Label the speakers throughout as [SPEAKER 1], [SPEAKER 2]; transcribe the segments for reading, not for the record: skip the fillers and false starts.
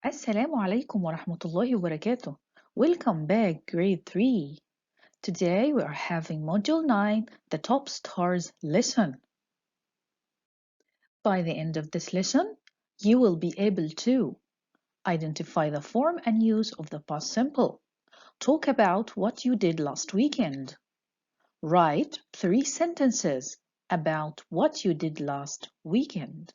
[SPEAKER 1] Assalamu alaikum wa rahmatullahi wa barakatuh. Welcome back, grade 3. Today we are having module 9, the top stars lesson. By the end of this lesson, you will be able to identify the form and use of the past simple, talk about what you did last weekend, write 3 sentences about what you did last weekend.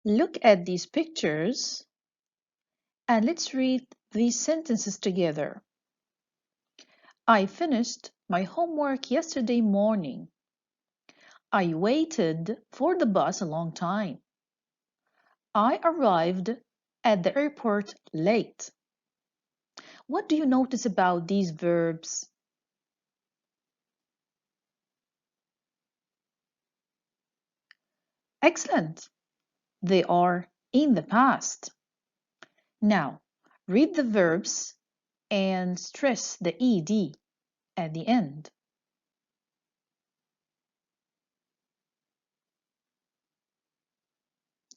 [SPEAKER 1] Look at these pictures and let's read these sentences together. I finished my homework yesterday morning. I waited for the bus a long time. I arrived at the airport late. What do you notice about these verbs? Excellent. They are in the past. Now, read the verbs and stress the ed at the end.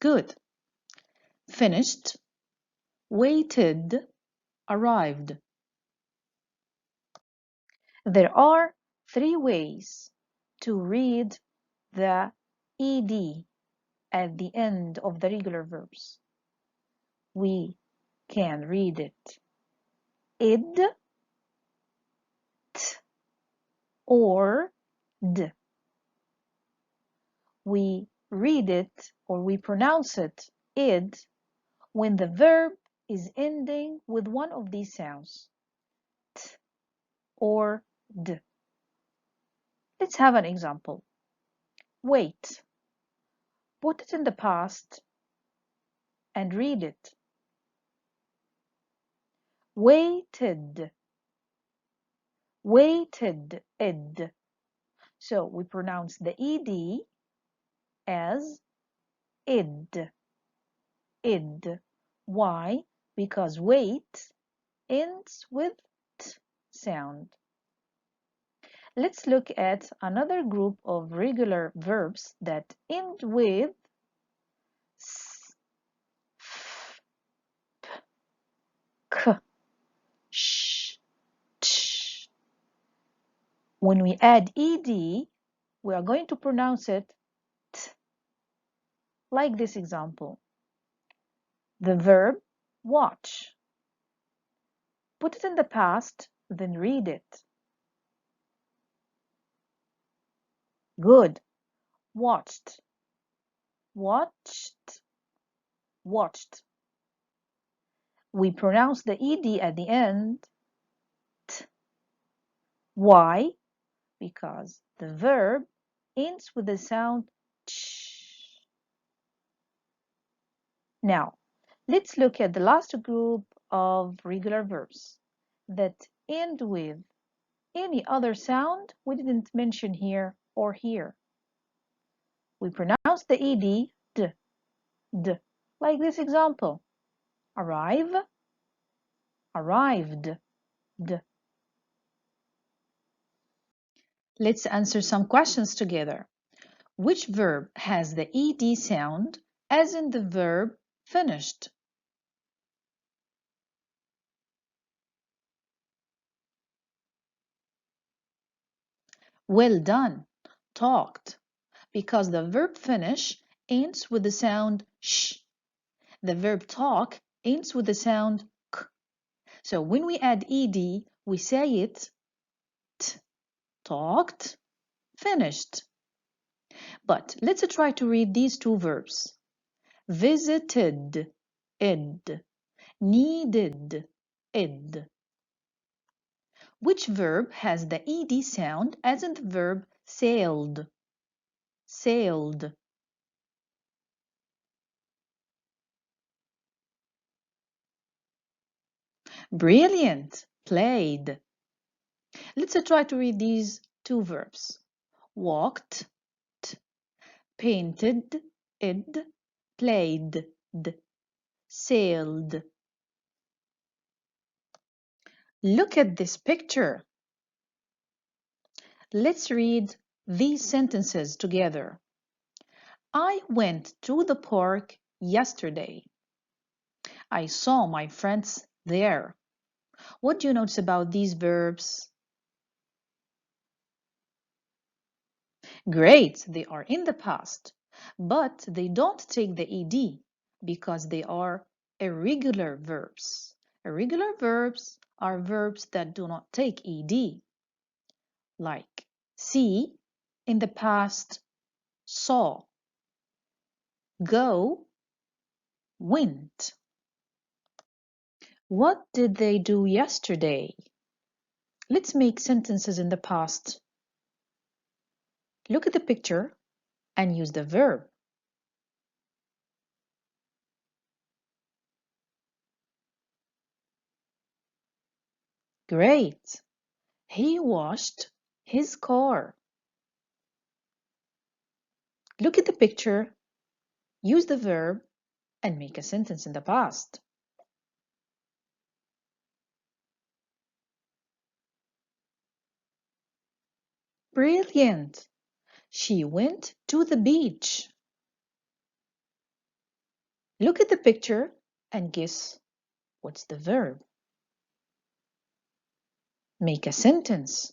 [SPEAKER 1] Good. Finished, waited, arrived. There are 3 ways to read the ed at the end of the regular verbs. We can read it id, t, or d. We read it or we pronounce it id when the verb is ending with one of these sounds, t or d. Let's have an example. Wait. Put it in the past and read it. Waited. Waited, id. So we pronounce the ed as id. Id. Why? Because wait ends with t sound. Let's look at another group of regular verbs that end with s, f, p, k, sh, ch. When we add ed, we are going to pronounce it t, like this example. The verb watch. Put it in the past, then read it. Good. Watched. Watched. Watched. We pronounce the ed at the end. T. Why? Because the verb ends with the sound ch. Now, let's look at the last group of regular verbs that end with any other sound we didn't mention here or here. We pronounce the ed d, d, like this example. Arrive, arrived, d. Let's answer some questions together. Which verb has the ed sound as in the verb finished? Well done. Talked. Because the verb finish ends with the sound sh. The verb talk ends with the sound k. So when we add ed, we say it t. Talked, finished. But let's try to read these 2 verbs. Visited, id. Needed, id. Which verb has the ed sound as in the verb sailed? Sailed. Brilliant. Played. Let's try to read these 2 verbs. Walked, t. Painted, id. Played, d. Sailed. Look at this picture. Let's read these sentences together. I went to the park yesterday. I saw my friends there. What do you notice about these verbs? Great, they are in the past, but they don't take the ed because they are irregular verbs. Irregular verbs are verbs that do not take ed, like see in the past, saw, go, went. What did they do yesterday? Let's make sentences in the past. Look at the picture and use the verb. Great. He washed his car. Look at the picture, use the verb, and make a sentence in the past. Brilliant. She went to the beach. Look at the picture and guess what's the verb. Make a sentence.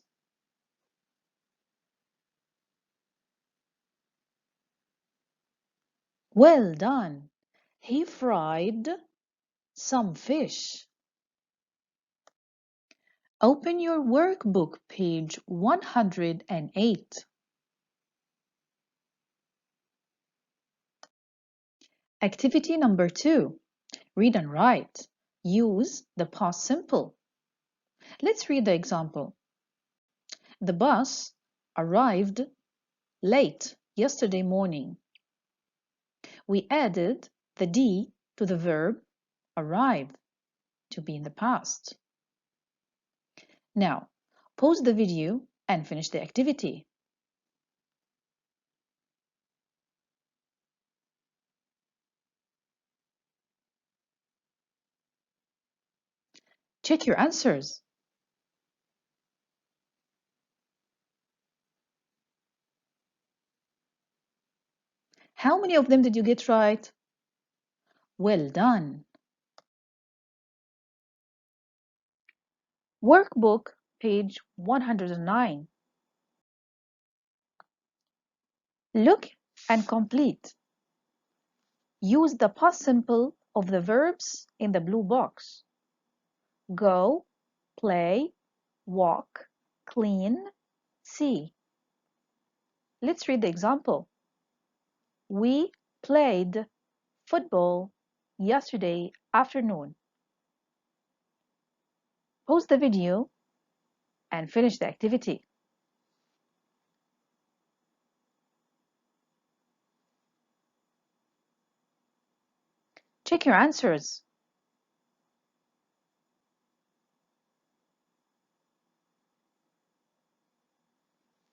[SPEAKER 1] Well done. He fried some fish. Open your workbook, page 108. Activity number 2. Read and write. Use the past simple. Let's read the example. The bus arrived late yesterday morning. We added the D to the verb arrive to be in the past. Now, pause the video and finish the activity. Check your answers. How many of them did you get right? Well done. Workbook, page 109. Look and complete. Use the past simple of the verbs in the blue box. Go, play, walk, clean, see. Let's read the example. We played football yesterday afternoon. Pause the video and finish the activity. Check your answers.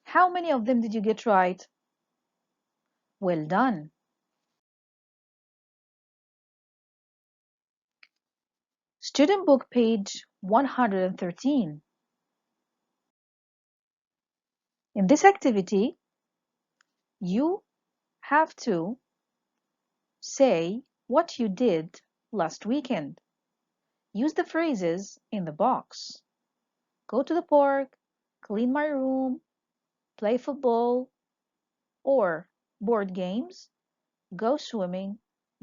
[SPEAKER 1] How many of them did you get right? Well done. Student book, page 113. In this activity, you have to say what you did last weekend. Use the phrases in the box. Go to the park, clean my room, play football or board games, go swimming,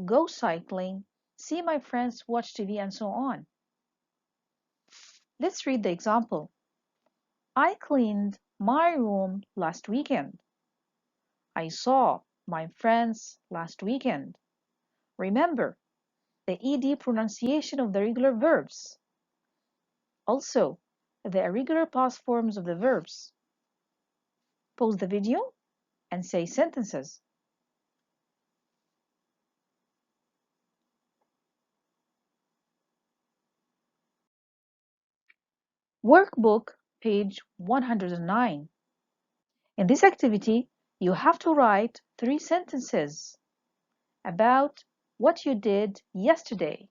[SPEAKER 1] go cycling, see my friends, watch TV, and so on. Let's read the example. I cleaned my room last weekend. I saw my friends last weekend. Remember the ed pronunciation of the regular verbs. Also, the irregular past forms of the verbs. Pause the video and say sentences. Workbook, page 109. In this activity, you have to write 3 sentences about what you did yesterday.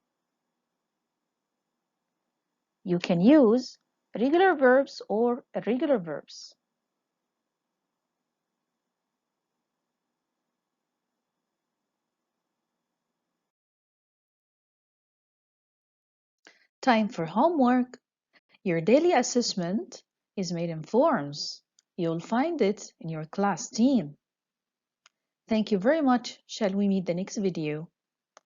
[SPEAKER 1] You can use regular verbs or irregular verbs. Time for homework. Your daily assessment is made in forms. You'll find it in your class team. Thank you very much. Shall we meet the next video?